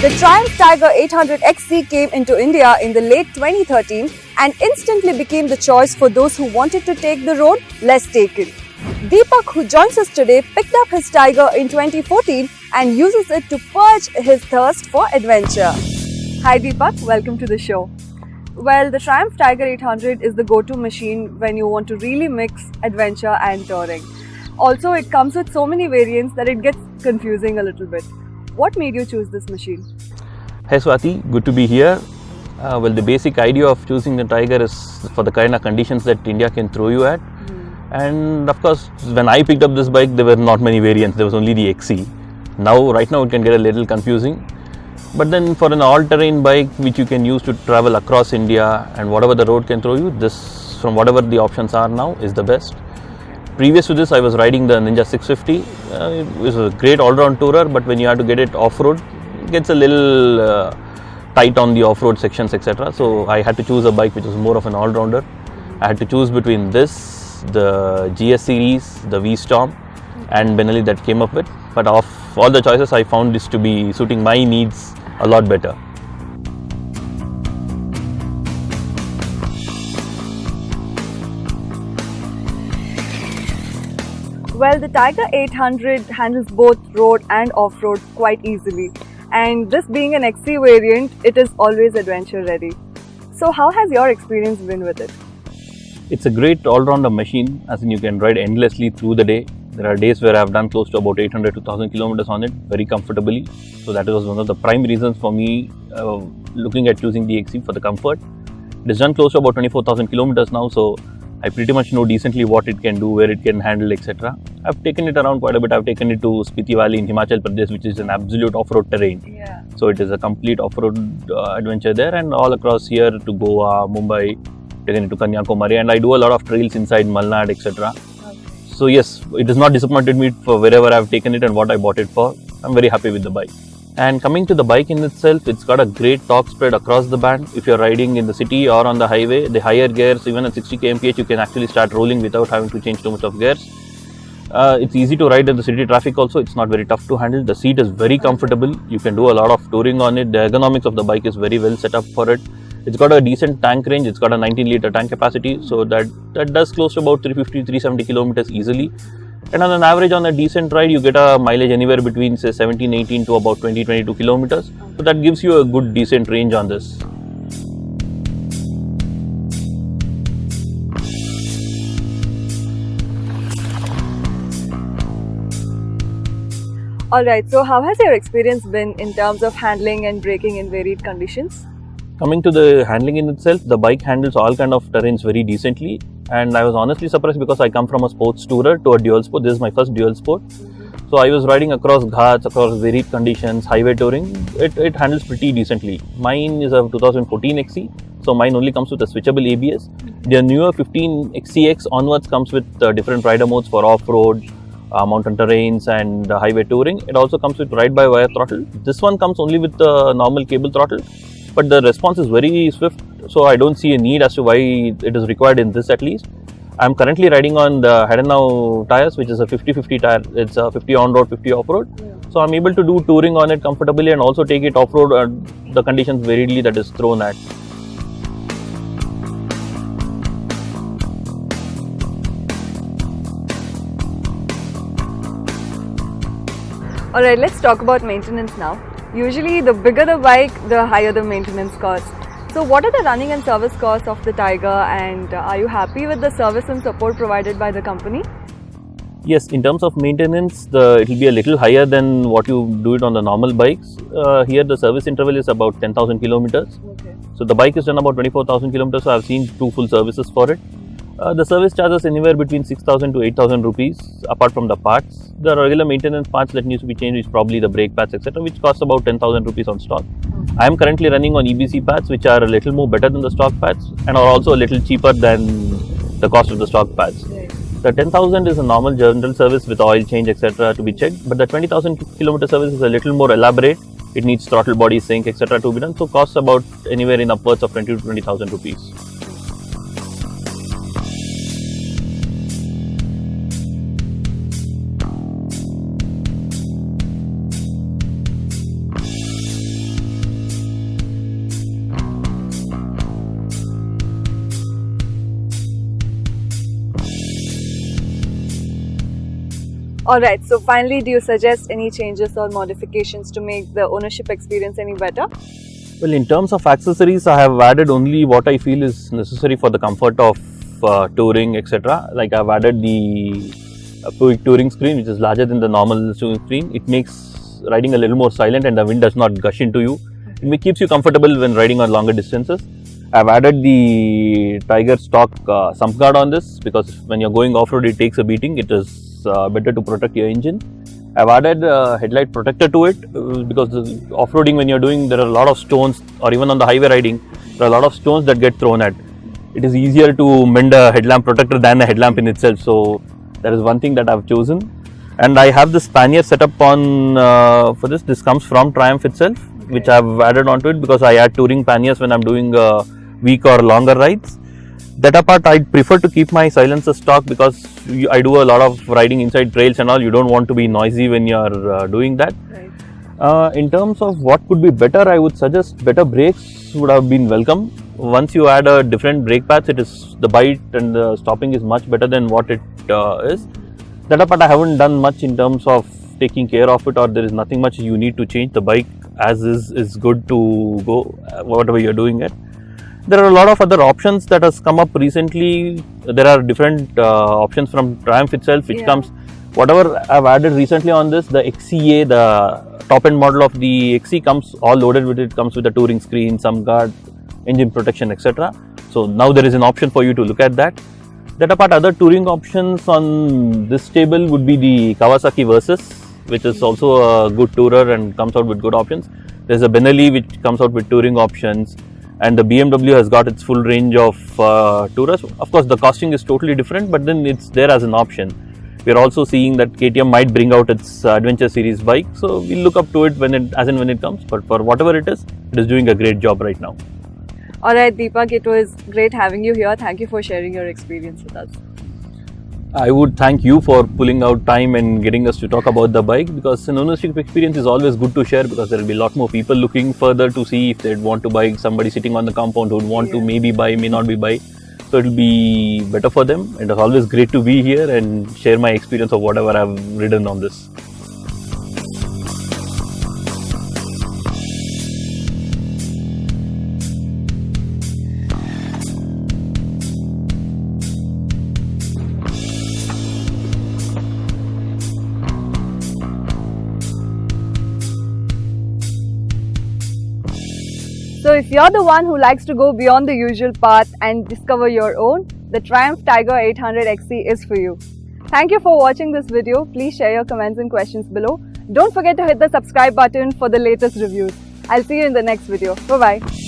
The Triumph Tiger 800 XC came into India in the late 2013 and instantly became the choice for those who wanted to take the road less taken. Deepak, who joins us today, picked up his Tiger in 2014 and uses it to purge his thirst for adventure. Hi Deepak, welcome to the show. Well, the Triumph Tiger 800 is the go-to machine when you want to really mix adventure and touring. Also, it comes with so many variants that it gets confusing a little bit. What made you choose this machine? Hey Swati, good to be here. Well, the basic idea of choosing the Tiger is for the kind of conditions that India can throw you at. And of course, when I picked up this bike, there were not many variants. There was only the XC. Right now it can get a little confusing. But then for an all-terrain bike which you can use to travel across India and whatever the road can throw you, this, from whatever the options are now, is the best. Previous to this, I was riding the Ninja 650. It was a great all-round tourer, but when you have to get it off-road, it gets a little tight on the off-road sections, etc. So I had to choose a bike which was more of an all-rounder. I had to choose between this, the GS series, the V-Storm, and Benelli that came up with. But of all the choices, I found this to be suiting my needs a lot better. Well, the Tiger 800 handles both road and off-road quite easily. And this being an XC variant, it is always adventure ready. So how has your experience been with it? It's a great all-rounder machine, as in you can ride endlessly through the day. There are days where I've done close to about 800 to 1000 kilometers on it very comfortably. So that was one of the prime reasons for me looking at choosing the XC for the comfort. It has done close to about 24,000 kilometers now, so I pretty much know decently what it can do, where it can handle, etc. I've taken it around quite a bit. I've taken it to Spiti Valley in Himachal Pradesh, which is an absolute off-road terrain. Yeah. So it is a complete off-road adventure there, and all across here to Goa, Mumbai, taken it to Kanyakumari, and I do a lot of trails inside Malnad, etc. So yes, it has not disappointed me for wherever I've taken it and what I bought it for. I'm very happy with the bike. And coming to the bike in itself, it's got a great torque spread across the band. If you're riding in the city or on the highway, the higher gears, even at 60 kmph, you can actually start rolling without having to change too much of gears. It's easy to ride in the city traffic also. It's not very tough to handle. The seat is very comfortable. You can do a lot of touring on it. The ergonomics of the bike is very well set up for it. It's got a decent tank range. It's got a 19-litre tank capacity, so that does close to about 350-370 kilometers easily. And on an average, on a decent ride, you get a mileage anywhere between say 17-18 to about 20-22 kilometers. So that gives you a good decent range on this. Alright, so how has your experience been in terms of handling and braking in varied conditions? Coming to the handling in itself, the bike handles all kind of terrains very decently, and I was honestly surprised because I come from a sports tourer to a dual sport. This is my first dual sport. So I was riding across ghats, across varied conditions, highway touring. It handles pretty decently. Mine is a 2014 XC, so mine only comes with a switchable ABS. The newer 15 XCX onwards comes with different rider modes for off-road, mountain terrains and highway touring. It also comes with ride-by-wire throttle. This one comes only with the normal cable throttle, but the response is very swift, so I don't see a need as to why it is required in this at least. I'm currently riding on the Head&Now tires, which is a 50-50 tire. It's a 50 on-road, 50 off-road. So I'm able to do touring on it comfortably and also take it off-road the conditions variedly that is thrown at. Alright, let's talk about maintenance now. Usually, the bigger the bike, the higher the maintenance cost. So what are the running and service costs of the Tiger, and are you happy with the service and support provided by the company? Yes, in terms of maintenance, it will be a little higher than what you do it on the normal bikes. Here the service interval is about 10,000 kilometers. Okay. So the bike is done about 24,000 kilometers, so I've seen 2 full services for it. The service charges anywhere between 6,000 to 8,000 rupees apart from the parts. The regular maintenance parts that needs to be changed is probably the brake pads, etc., which cost about 10,000 rupees on stock. I am currently running on EBC pads, which are a little more better than the stock pads and are also a little cheaper than the cost of the stock pads. Right. The 10,000 is a normal general service with oil change, etc., to be checked, but the 20,000 kilometer service is a little more elaborate. It needs throttle body sync, etc., to be done, so costs about anywhere in upwards of 20 to 20,000 rupees. Alright, so finally, do you suggest any changes or modifications to make the ownership experience any better? Well, in terms of accessories, I have added only what I feel is necessary for the comfort of touring, etc. Like I've added the quick touring screen, which is larger than the normal touring screen. It makes riding a little more silent and the wind does not gush into you. It keeps you comfortable when riding on longer distances. I've added the Tiger stock sump guard on this because when you're going off-road, it takes a beating. It is better to protect your engine. I've added a headlight protector to it because off-roading, when you're doing, there are a lot of stones, or even on the highway riding, there are a lot of stones that get thrown at. It is easier to mend a headlamp protector than the headlamp in itself. So that is one thing that I've chosen. And I have this pannier set up on for this. This comes from Triumph itself, which I've added onto it because I add touring panniers when I'm doing week or longer rides. That apart, I prefer to keep my silencer stock because I do a lot of riding inside trails and all. You don't want to be noisy when you're doing that. Right. In terms of what could be better, I would suggest better brakes would have been welcome. Once you add a different brake pads, it is the bite and the stopping is much better than what it is. That apart, I haven't done much in terms of taking care of it, or there is nothing much you need to change. The bike as is good to go, whatever you're doing it. There are a lot of other options that has come up recently. There are different options from Triumph itself, which comes, whatever I've added recently on this, the XCA, the top end model of the XC comes all loaded with it, comes with a touring screen, some guard, engine protection, etc. So now there is an option for you to look at that. That apart, other touring options on this table would be the Kawasaki Versys, which is also a good tourer and comes out with good options. There's a Benelli which comes out with touring options. And the BMW has got its full range of tourers. Of course, the costing is totally different, but then it's there as an option. We are also seeing that KTM might bring out its Adventure Series bike, so we'll look up to it when it comes. But for whatever it is doing a great job right now. Alright, Deepak, it was great having you here. Thank you for sharing your experience with us. I would thank you for pulling out time and getting us to talk about the bike, because an ownership experience is always good to share, because there will be a lot more people looking further to see if they'd want to buy, somebody sitting on the compound who would want to maybe buy, may not be buy. So it will be better for them. It is always great to be here and share my experience of whatever I've ridden on this. So if you're the one who likes to go beyond the usual path and discover your own, the Triumph Tiger 800 XC is for you. Thank you for watching this video. Please share your comments and questions below. Don't forget to hit the subscribe button for the latest reviews. I'll see you in the next video. Bye-bye.